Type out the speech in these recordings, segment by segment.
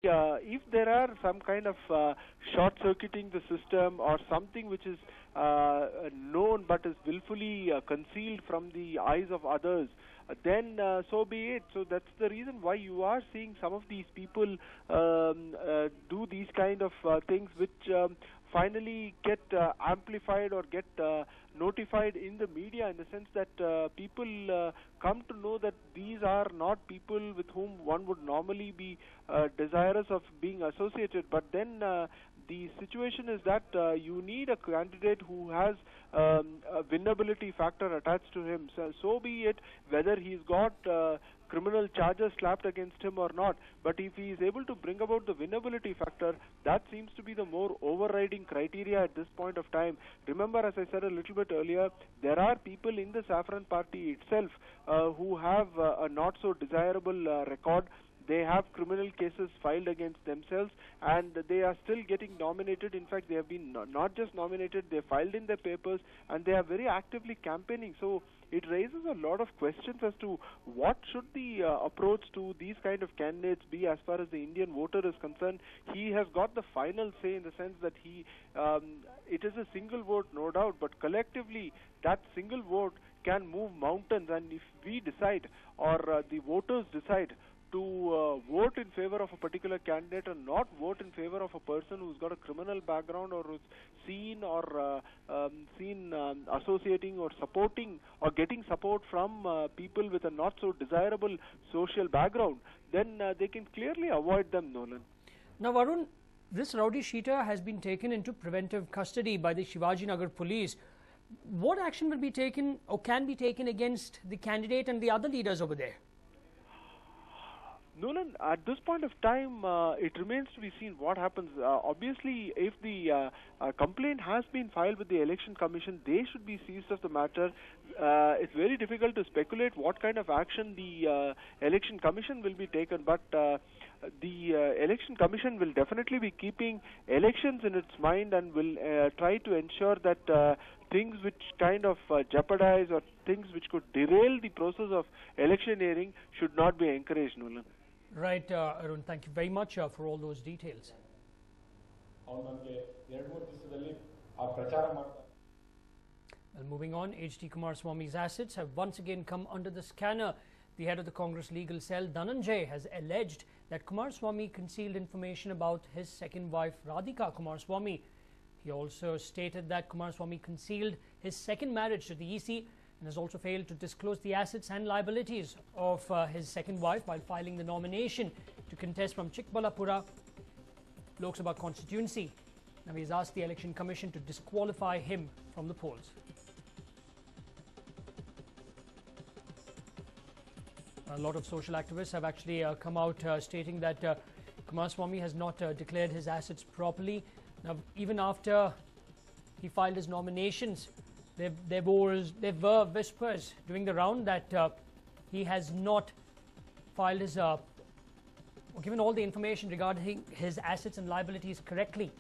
if there are some kind of short-circuiting the system or something which is known but is willfully concealed from the eyes of others, then so be it. So that's the reason why you are seeing some of these people do these kind of things which finally get amplified or get notified in the media, in the sense that people come to know that these are not people with whom one would normally be desirous of being associated. But then the situation is that you need a candidate who has a winnability factor attached to him. So be it whether he's got criminal charges slapped against him or not. But if he is able to bring about the winnability factor, that seems to be the more overriding criteria at this point of time. Remember, as I said a little bit earlier, there are people in the Saffron Party itself who have a not so desirable record. They have criminal cases filed against themselves, and they are still getting nominated. In fact, they have been not just nominated, they filed in their papers, and they are very actively campaigning. So it raises a lot of questions as to what should the approach to these kind of candidates be as far as the Indian voter is concerned. He has got the final say, in the sense that it is a single vote, no doubt, but collectively that single vote can move mountains. And if we decide, or the voters decide, to vote in favor of a particular candidate and not vote in favor of a person who's got a criminal background, or who's seen associating or supporting or getting support from people with a not so desirable social background, then they can clearly avoid them, Nolan. Now, Varun, this rowdy sheeter has been taken into preventive custody by the Shivajinagar police. What action will be taken or can be taken against the candidate and the other leaders over there? Nolan, at this point of time, it remains to be seen what happens. Obviously, if the complaint has been filed with the Election Commission, they should be seized of the matter. It's very difficult to speculate what kind of action the Election Commission will be taken, but the Election Commission will definitely be keeping elections in its mind, and will try to ensure that things which kind of jeopardize, or things which could derail the process of electioneering, should not be encouraged, Nolan. Right, Arun, thank you very much for all those details. Well, moving on, H.D. Kumaraswamy's assets have once again come under the scanner. The head of the Congress legal cell, Dhananjay, has alleged that Kumaraswamy concealed information about his second wife, Radhika Kumaraswamy. He also stated that Kumaraswamy concealed his second marriage to the EC and has also failed to disclose the assets and liabilities of his second wife while filing the nomination to contest from Chikbalapura Lok Sabha constituency. Now, he has asked the Election Commission to disqualify him from the polls. A lot of social activists have actually come out stating that Kumaraswamy has not declared his assets properly. Now, even after he filed his nominations, there were whispers during the round that he has not filed his or given all the information regarding his assets and liabilities correctly.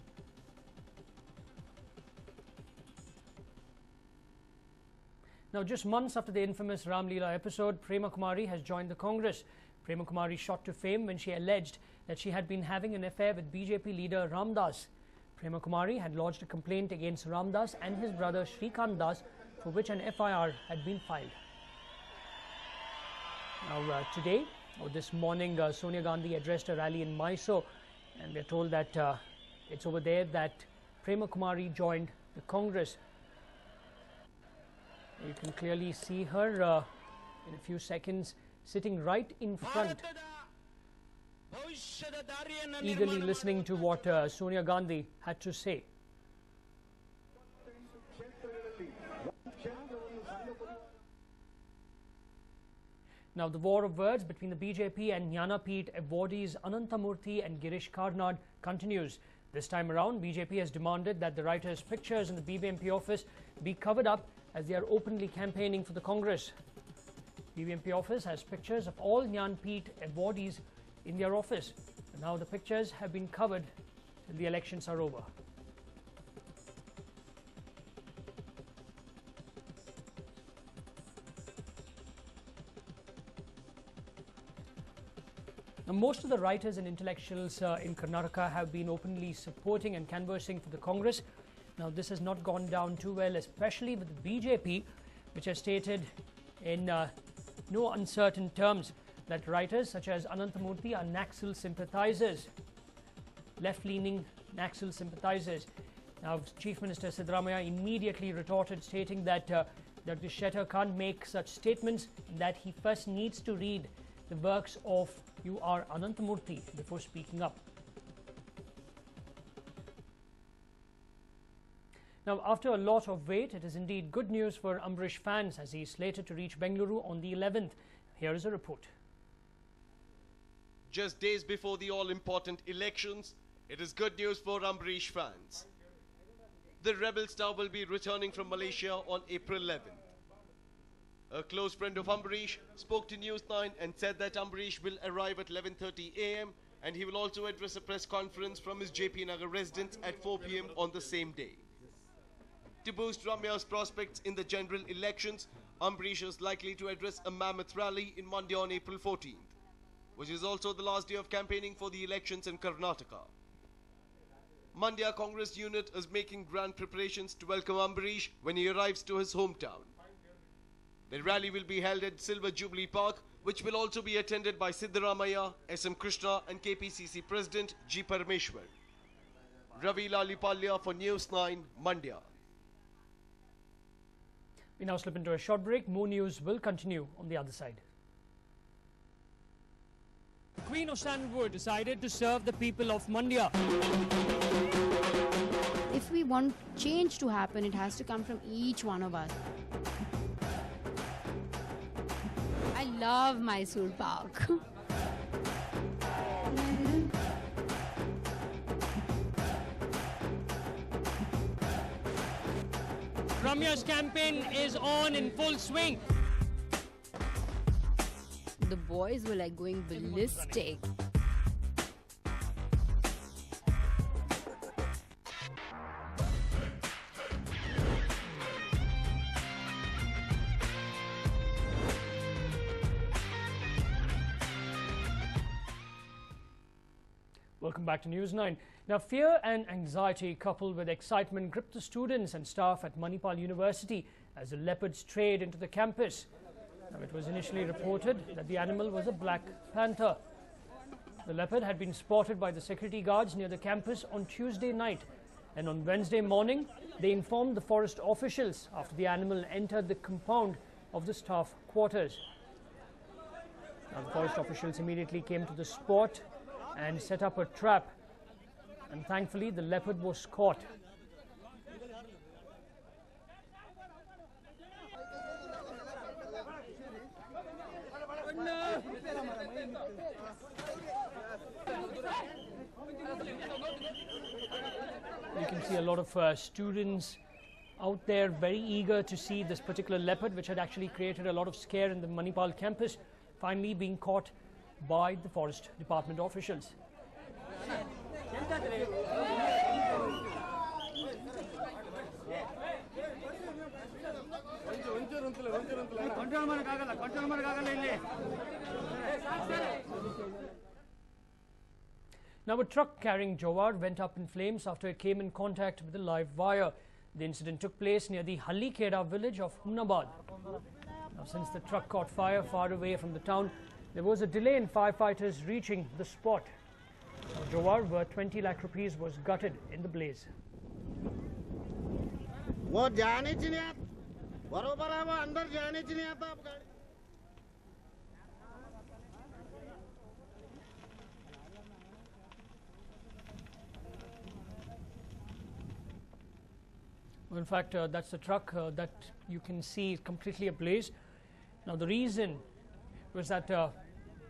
Now, just months after the infamous Ram Leela episode, Prema Kumari has joined the Congress. Prema Kumari shot to fame when she alleged that she had been having an affair with BJP leader Ram Das. Prema Kumari had lodged a complaint against Ram Das and his brother Shrikant Das, for which an FIR had been filed. Now, today, or this morning, Sonia Gandhi addressed a rally in Mysore, and we're told that it's over there that Prema Kumari joined the Congress. You can clearly see her in a few seconds sitting right in front, eagerly listening to what Sonia Gandhi had to say. Now, the war of words between the BJP and Jnanapeeth awardees Anantamurthy and Girish Karnad continues. This time around, BJP has demanded that the writers' pictures in the BBMP office be covered up as they are openly campaigning for the Congress. BBMP office has pictures of all Jnanapeeth awardees in their office. And now the pictures have been covered till the elections are over. Now, Most of the writers and intellectuals in Karnataka have been openly supporting and canvassing for the Congress. Now, this has not gone down too well, especially with the BJP, which has stated in no uncertain terms that writers such as Ananthamurthy are Naxal sympathizers, left-leaning Naxal sympathizers. Now, Chief Minister Siddaramaiah immediately retorted, stating that Dr. Shetter can't make such statements, that he first needs to read the works of U.R. Ananthamurthy before speaking up. Now, after a lot of wait, it is indeed good news for Ambrish fans as he is slated to reach Bengaluru on the 11th. Here is a report. Just days before the all-important elections, it is good news for Ambrish fans. The rebel star will be returning from Malaysia on April 11th. A close friend of Ambrish spoke to News9 and said that Ambrish will arrive at 11:30 a.m. and he will also address a press conference from his JP Nagar residence at 4 p.m. on the same day. To boost Ramya's prospects in the general elections, Ambrish is likely to address a mammoth rally in Mandya on April 14th, which is also the last day of campaigning for the elections in Karnataka. Mandya Congress unit is making grand preparations to welcome Ambrish when he arrives to his hometown. The rally will be held at Silver Jubilee Park, which will also be attended by Siddaramaiah, SM Krishna and KPCC President G. Parameshwar. Ravi Lalipalya for News9, Mandya. We now slip into a short break. More news will continue on the other side. The Queen of Sandalwood decided to serve the people of Mandya. If we want change to happen, it has to come from each one of us. I love Mysore Park. Ramya's campaign is on in full swing. The boys were like going ballistic. Welcome back to News9. Now, fear and anxiety coupled with excitement gripped the students and staff at Manipal University as the leopard strayed into the campus. Now, it was initially reported that the animal was a black panther. The leopard had been spotted by the security guards near the campus on Tuesday night, and on Wednesday morning, they informed the forest officials after the animal entered the compound of the staff quarters. Now, the forest officials immediately came to the spot and set up a trap, and thankfully the leopard was caught. You can see a lot of students out there very eager to see this particular leopard, which had actually created a lot of scare in the Manipal campus, finally being caught by the forest department officials. Now, a truck carrying jowar went up in flames after it came in contact with a live wire. The incident took place near the Hallikeda village of Humnabad. Now, since the truck caught fire far away from the town, there was a delay in firefighters reaching the spot. Jowar, worth 20 lakh rupees, was gutted in the blaze. Well, in fact, that's the truck that you can see completely ablaze. Now, the reason was that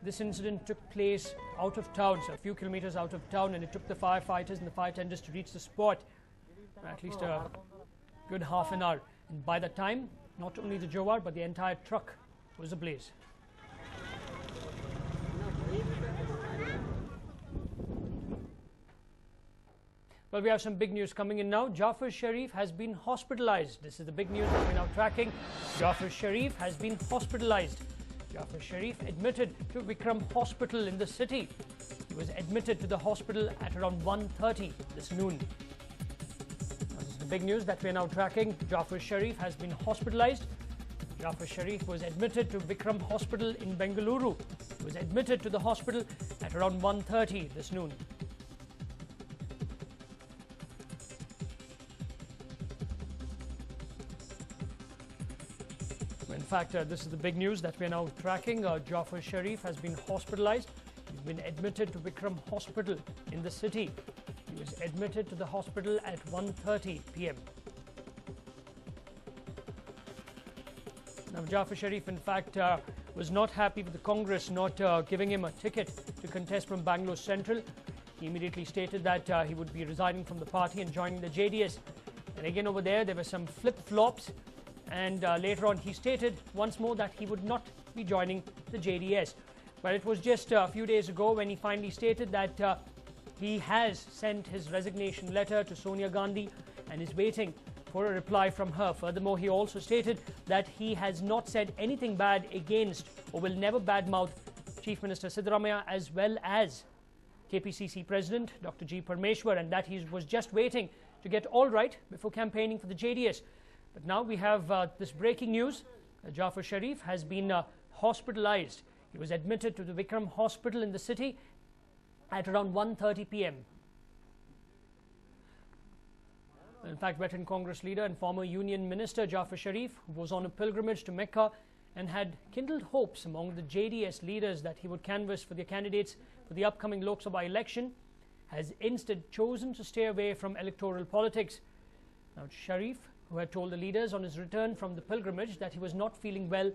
this incident took place out of town, so a few kilometers out of town, and it took the firefighters and the fire tenders to reach the spot at least a good half an hour. And by that time, not only the jowar but the entire truck was ablaze. Well, we have some big news coming in now. Jafar Sharif has been hospitalized. This is the big news that we're now tracking. Jafar Sharif has been hospitalized. Jafar Sharif admitted to Vikram Hospital in the city. He was admitted to the hospital at around 1:30 this noon. Now, this is the big news that we are now tracking. Jafar Sharif has been hospitalized. Jafar Sharif was admitted to Vikram Hospital in Bengaluru. He was admitted to the hospital at around 1:30 this noon. In fact, this is the big news that we are now tracking. Jafar Sharif has been hospitalized. He's been admitted to Vikram Hospital in the city. He was admitted to the hospital at 1:30 p.m. Now, Jafar Sharif, in fact, was not happy with the Congress not giving him a ticket to contest from Bangalore Central. He immediately stated that he would be resigning from the party and joining the JDS. And again, over there were some flip-flops. And later on, he stated once more that he would not be joining the JDS. But it was just a few days ago when he finally stated that he has sent his resignation letter to Sonia Gandhi and is waiting for a reply from her. Furthermore, he also stated that he has not said anything bad against or will never badmouth Chief Minister Siddaramaiah as well as KPCC President Dr. G. Parmeshwar, and that he was just waiting to get all right before campaigning for the JDS. But now we have this breaking news. Jafar Sharif has been hospitalized. He was admitted to the Vikram Hospital in the city at around 1:30 p.m. In fact, veteran Congress leader and former Union Minister Jafar Sharif, who was on a pilgrimage to Mecca and had kindled hopes among the JDS leaders that he would canvass for their candidates for the upcoming Lok Sabha election, has instead chosen to stay away from electoral politics. Now, Sharif, who had told the leaders on his return from the pilgrimage that he was not feeling well,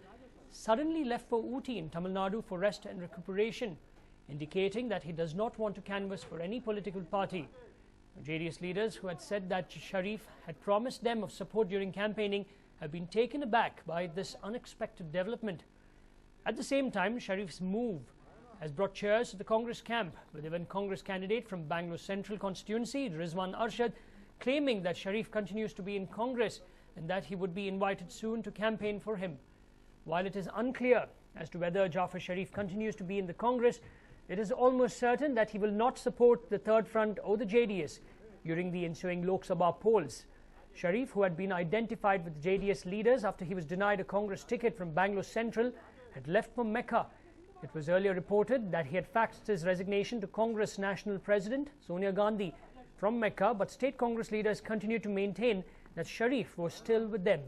suddenly left for Ooty in Tamil Nadu for rest and recuperation, indicating that he does not want to canvass for any political party. JDS leaders who had said that Sharif had promised them of support during campaigning have been taken aback by this unexpected development. At the same time, Sharif's move has brought cheers to the Congress camp, with even Congress candidate from Bangalore Central constituency, Rizwan Arshad, claiming that Sharif continues to be in Congress and that he would be invited soon to campaign for him. While it is unclear as to whether Jafar Sharif continues to be in the Congress, it is almost certain that he will not support the Third Front or the JDS during the ensuing Lok Sabha polls. Sharif, who had been identified with JDS leaders after he was denied a Congress ticket from Bangalore Central, had left for Mecca. It was earlier reported that he had faxed his resignation to Congress National President Sonia Gandhi from Mecca, but state Congress leaders continued to maintain that Sharif was still with them.